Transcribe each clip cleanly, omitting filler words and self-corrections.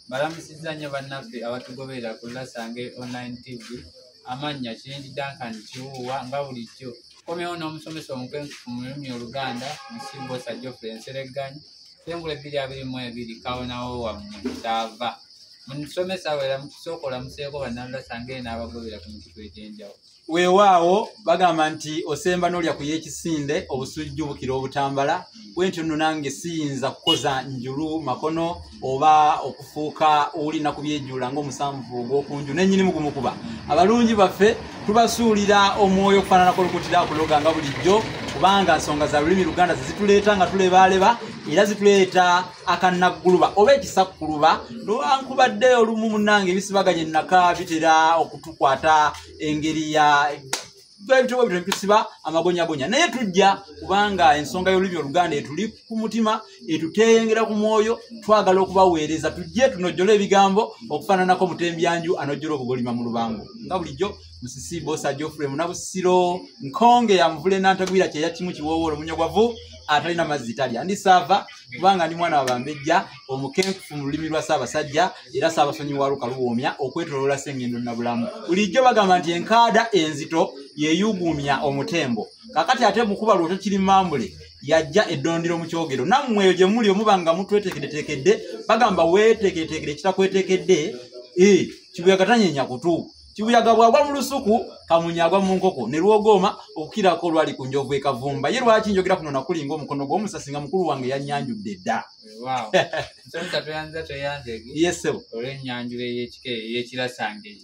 balamusizza nnyo bannaffe abatugoberera ku Lulasange Online TV amannya Kirindi Duncan Kiwuuwa nga bulijjo komyewo n'omusomesa omukenkufu mu lulimi Oluganda Musimbo Geoffrey Nseregganyi Ssengule 222 kawonawo wammwe Sava musomesa wera mukusookola museeko bannalulasange n'abagoberera ku mikutu egy'enjawulo. Weewaawo bagamba nti osemba n'olya ku y'ekisinde obusujju bukira obutambala bwentyo nno nange siyinza kukoza njulu makono oba okufuuka olina ku byejjuula ng'omusanvu ogw'okunju nennyini mugumukuba abalungi baffe tubasuulira omwoyo okufaananako olukutira kuloga nga bulijjo kubanga nsonga za lulimi Luganda zituleeta nga tulebaleba era zituleeta akannagguluba oba ekisakkuluba lwankubadde olumu munnange ebisibaganye nnaka bitera okutukwata engeri ya ebitabo bityo bitusiba amagonyagonya naye tujja kubanga ensonga y'olulimi Oluganda etuli ku mutima etuteyengera ku mwoyo twagala okubaweereza tujje tunojjole ebigambo okufaananako mutembyanju anojjola obugolima mu lubango nga bulijjo Musimbo Geoffrey Munabusiro nkonge ya muvule nantagwira kye yakimu kiwoowolo munyogwavu atalina mazzi talya ndi Sava kubanga ndi mwana wa Bambejja omukenkufu mu lulimi lwa Ssaabasajja era Ssaabasonyi wa Luka Luwoomya okwetoloola Ssengendo Nnabulamu bulijjo bagamba nti enkaada enzito yeeyuguumya omutembo kakati ate mukuba lwoto kiri mambule yajja eddondiro mu kyogero nammwe eyo gye muli omubanga mutweteekeddeteekedde bagamba weeteekedeteekede kitakweteekedde kibuyaga tanyeenya kutu kibuyaga bwagwa mu lusuku kamunyagwa mu nkoko ne lwogoma okukirako lwali ku njovu ekavumba ye lwaki njogera kuno nakulinga omukono gw'omusasi nga mukulu wange yanyanjudde dda. Yes sir. Olw'ennyanjula ey'ekirasange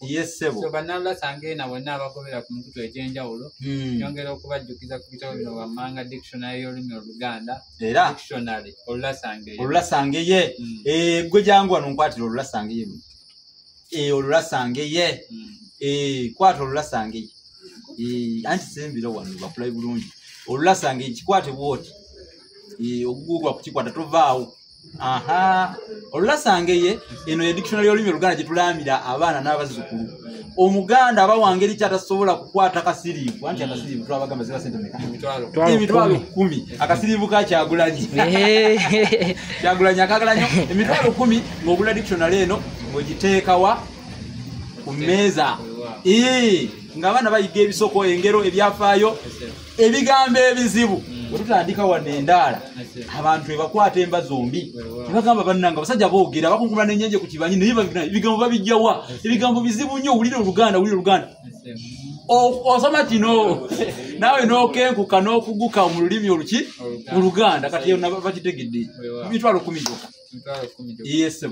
yes sir. So bannalulasange na bonna abagobera ku mikutu egy'enjawulo nyongera okubajjukiza ku bitabo bino wammanga dictionary y'olulimi Oluganda era dictionary Olulasange ye gwe jangu wano nkwatira Olulasange ye Olulasange ye kwata Olulasange ye anti sembiro wano bakulai bulungi Olulasange kikwate bwoti ogugwa kukikwata tovaawo Olulasange ye eno ye dictionary y'olulimi Oluganda gye tulamira abaana n'abazzukulu omuganda abawangeri kyatasobola kukwata kasiriivu anti akasiriivu twabagamba ziba sente meka emitwalo 10 akasiriivu ka Kyagulanyi Kyagulanyi akagala nnyo emitwalo 10 ng'ogula dictionary eno ng'ogiteekawa ku mmeeza ng'abaana bayiga ebisoko engero ebyafaayo ebigambo ebizibu otutandika wadde endaala abantu ebakwata emba zombi nebagamba bannanga basajja boogera bakunkula n'ennyenje ku kibanyi naye ebigambo babijjawa ebigambo bizibu nnyo owulire Oluganda osoma kino naawe n'okenkuka n'okuguka mu lulimi oluki Oluganda kati eyo bakitegedde emitwalo 10 gyokka. Yes.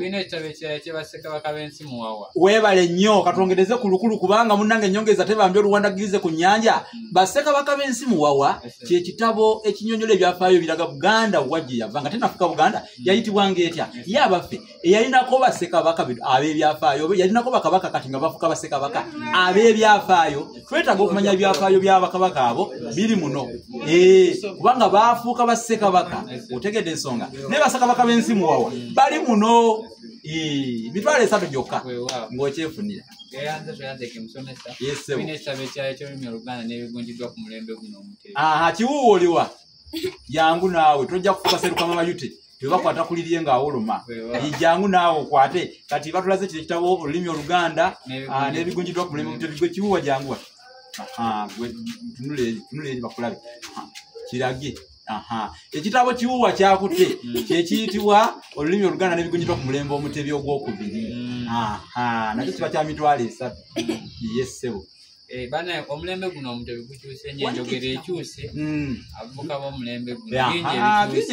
Webale nnyo katongereze ku lukulu kubanga munnange ennyongeza tebambi oluwandagirize ku nnyanja Bassekabaka b'ensi muwawa kye kitabo ekinyonyola ebyafaayo biraga Buganda wajje yava nga tenafuka Buganda yayitibwanga etya ye abaffe eyalinako Bassekabaka ab'ebyafaayo yalinako bakabaka kati nga bafuka Bassekabaka ab'ebyafaayo twetaaga okumanya ebyafaayo by'abakabaka abo biri muno kubanga baafuuka Bassekabaka otegedde ensonga ne Bassekabaka b'ensi muwawa bali muno mitwalo 3 gyokka ng'okyefunira. Kiwuuwo oliwa jangu naawe tojja kufuuka Serukama Mayute tebakwata kulirye ng'awoloma jangu naawe okwate kati batulaze kino ekitabo olulimi Oluganda n'ebigunjiddwa ku mulembe omutwe gwe Kiwuuwa jangu gwe tunule bakulabe kirage ekitabo Kiwuuwa kyakutte kyekiyitibwa olulimi Oluganda n'ebigunjiddwa ku mulembe omutebi ogwokubiri nakyo kiba kya mitwalo 3. Yes sebo. Bana omulembe guno omutebi gukyuse nnyo enjogera ekyuse abavubuka b'omulembe guno bingi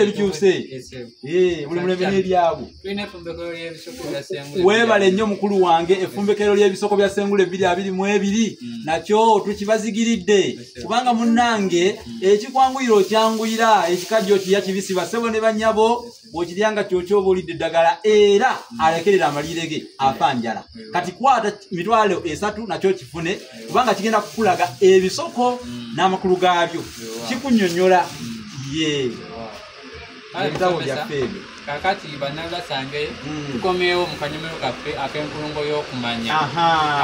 ebikyuse buli mulembe n'eryabwo weebale nnyo mukulu wange effumbekero ly'ebisoko bya Ssengule 222 nakyo tukibazigiridde kubanga munnange ekikwanguyira okyanguyira ekikajjo okiya kibisiba ssebo ne bannyabo bw'okiryanga kyokyoba olidde eddagala era alekerera amalire ge afa njala kati kwata mitwalo 3 nakyo kifune kubanga kigenda kukulaga ebisoko n'amakulu gaabyo kikunnyonnyola ebitabo byaffe ebyo. Kakati bannalulasange tukomyewo mu kanyomero kaffe ak'enkulungo y'okumanya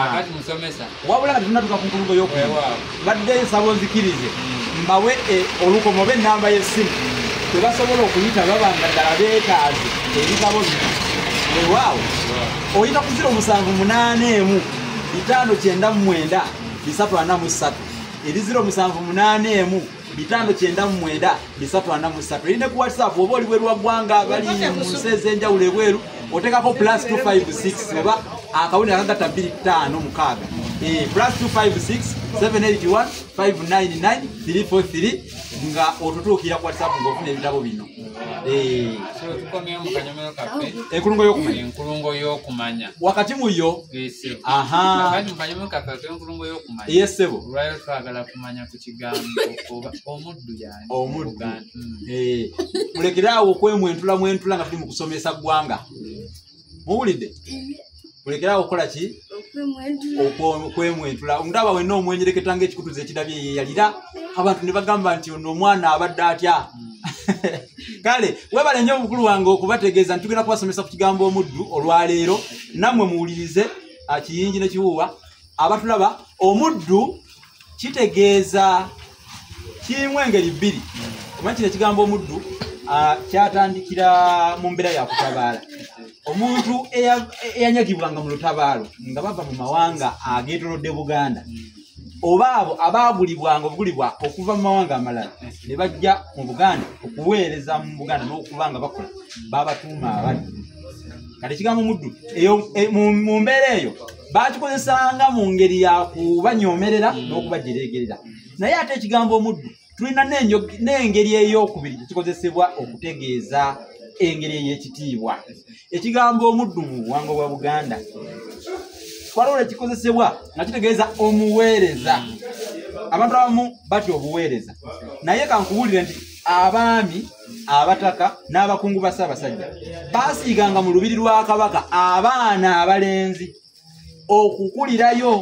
kakati musomesa wabula kati tunatuka ku nkulungo y'okumanya badde nsabo nzikirize mbawe olukomo oba ennamba y'essimu tebasobola okuyita babanga ddala beetaaze ebitabo bino ewaawo oyita ku 078 599 343 eri 078 599 343 erine ku WhatsApp oba oli bweru wa ggwanga bali mu nsi ez'enjawulo ebweru otekako +256 oba akawuni akagata 256 +256 781 599 343 nga otutuukira ku WhatsApp ng'ofuna ebitabo bino. Enkulungo y'okumanya wakati mu yo yesebo lwayo twagala kumanya ku kigambo omuddu yani omuddu mulekeraawo okwemwentula nga tuli mu kusomesa ggwanga muwulidde mulekeraawo okukola ki okwemwentula omudaba wenna omwenyereketa ng'ekikutuzo ekirabye yeyalira abantu ne bagamba nti ono omwana abadde atya kale webale nnyo omukulu wange okubategeeza nti tugenda kubasomesa ku kigambo omuddu olwaleero nammwe muwulirize kiyingi ne kiwuuwa abatulaba omuddu kitegeeza kirimu engeri bbiri omanyi kino ekigambo omuddu kyatandikira mu mbeera yakutabaala omuntu eyanyagibwanga mu lutabaalo nga bava mu mawanga ageetolodde Buganda oba abo abaagulibwanga obugulibwa okuva mu mawanga amalala ne bajja mu Buganda okuweereza mu Buganda n'okuba nga bakola babatuuma abaddu kati ekigambo omuddu mu mbeera eyo bakikozesanga mu ngeri ya kubanyoomerera n'okubajereegerera naye ate ekigambo omuddu tulina n'engeri ey'okubiri kikozesebwa okutegeeza engeri ey'ekitiibwa ekigambo omuddu mu buwangwa bwa Buganda twaloola kikozesebwa nga kitegeeza omuweereza abantu abamu batya obuweereza naye kankubuulire nti abaami abataka n'abakungu ba Ssaabasajja baasiiganga mu lubiri lwa Kabaka abaana abalenzi okukulirayo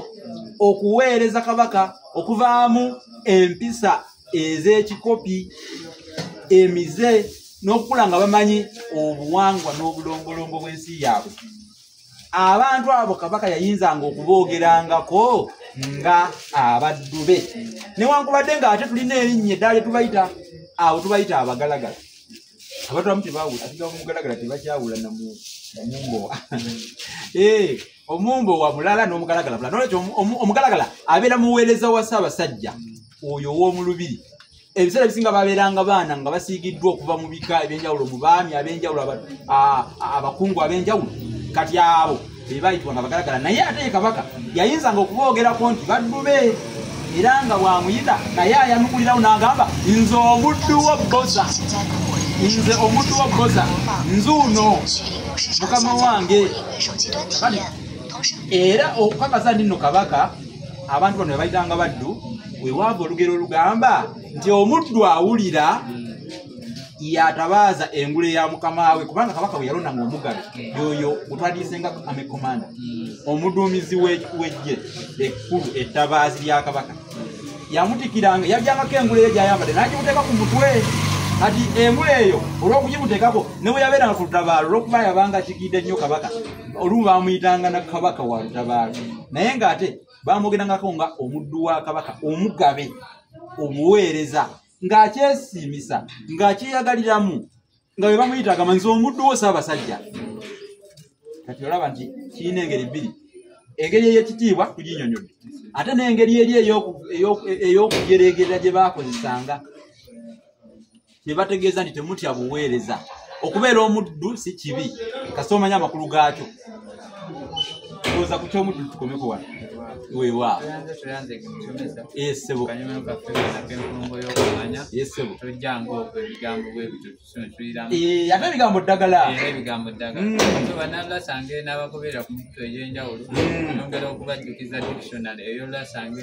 okuweereza Kabaka okuvaamu empisa ez'ekikopi emize n'okukula nga bamanyi obuwangwa n'obulongolongo bw'ensi yaabwe abantu abo Kabaka yayinzanga okuboogerangako nga abaddu be newankubadde ng'ate tulina erinnya eddala lye tubayita abo tubayita abagalagala abantu abamu tebawula ate omugalagala tebakyawula namumbowa omumbowa mulala n'omugalagala mulala nolwekyo omugalagala abeera muweereza wa Ssaabasajja oyo ow'omu lubiri ebiseera ebisinga babeeranga baana nga basiigiddwa okuva mu bika ebyenjawulo mu baami ab'enjawulo abakungu ab'enjawulo kati abo bebayitibwanga bagalagala naye ate ye Kabaka yayinzanga okuboogerako nti baddu be era nga bwamuyita naye ayanukulirawo n'agamba nze omuddu wa bbosa nze omuddu wa bbosa nzuuno mukama wange era okukakasa nti nno Kabaka abantu bano bebayitanga baddu wewaava olugero olugamba nti omuddu awulira yatabaaza engule ya mukama we kubanga Kabaka bwe yalondanga omugabe yoyo gutwadiisenga amekomanda omuduumizi w'eggye ekkulu ettabaazi lya Kabaka yamutikiranga yajjangako engule eyo gyayambadde n'agimuteeka ku mutwe kati engule eyo olw'okugimuteekako ne bwe yabeeranga ku lutabaalo olw'okuba yabanga akigidde nnyo Kabaka olumu baamuyitanga na Kabaka wa lutabaalo naye ng'ate bamwogerangako nga omuddu wa Kabaka omugabe omuweereza ng'akyesiimisa ng'akyeyagaliramu nga bwe bamuyitaga manzi omuddu wo Ssaabasajja kati olaba nti kirina engeri bbiri engeri ey'ekitiibwa tuginnyonnyodde ate n'engeri eri ey'okujereegerera gye baakozesanga kye bategeeza nti temutya buweereza okubeera omuddu si kibi kasita omanya amakulu gaakyo oza ku ky'omuddu tukomeko wano weewaawo ate ebigambo ddagala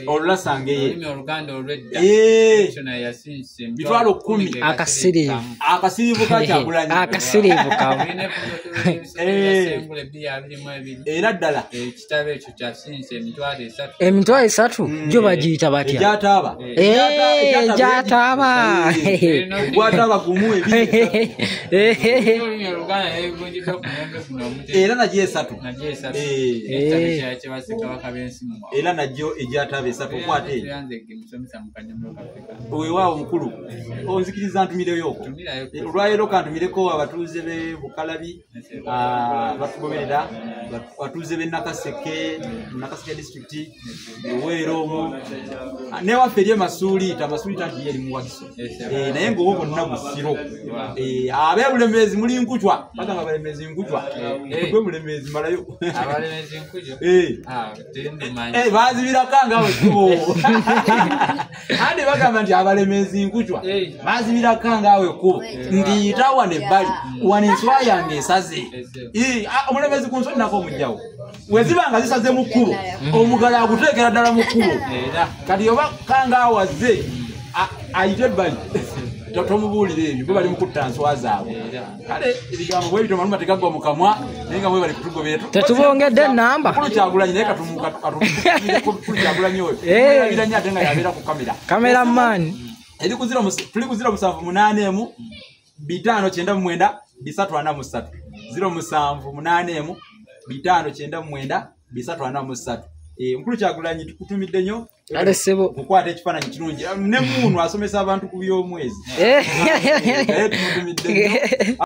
olulasange bitwalo 10 akasirivu kakyagulanyi era ddala ekitabo ekyo kyasinze emitwalo emitwalo 3 gyo bagiyita batya ejataba ejataba gwataba gumu era najyo 3 era najyo ejataba 3 kwate weewaawo mukulu onzikiriza ntumireyo olwaleero kantumireko abatuuze be Bukalabi batugoberera batuuze be Nakaseke district Luweero omwo newaffe eri Masuuli tanti yeri muwakiso naye ng'obwo bonna busiro abeebulemeezi muli nkucwa bagamba abalemezi nkucwa gwe bulemeezi malayo baazibiraka ekkubo andi bagamba nti abalemezi nkucwa baazibiraka ngaawe ekkubo ndiyita wano ebbali wano enswa yange esaze omulemezi ku nswa nako omugjawo weziba nga zisaze mu kkubo omugala aguteekera ddala mu kkubo kati oba kanga awazze ayite ebbali tomubuulire ebyo bwe bali mu kutta nswa zaabwe kale ebigambo bwe bityo maluma tegagwa mu kamwa naye nga bwe bali kutugobera tetubongedde ennamba Kulucyagulanyi naye Kulucyagulanyi oyo yabiranye ate nga yabeera ku kamera man tuli ku 0781 599 343 0781 599 343 Kulucyagulanyi tukutumidde nnyo kukwata ekifaananyi kirungi ne muunu asomesa abantu ku by'omwezi tumutumidde nnyo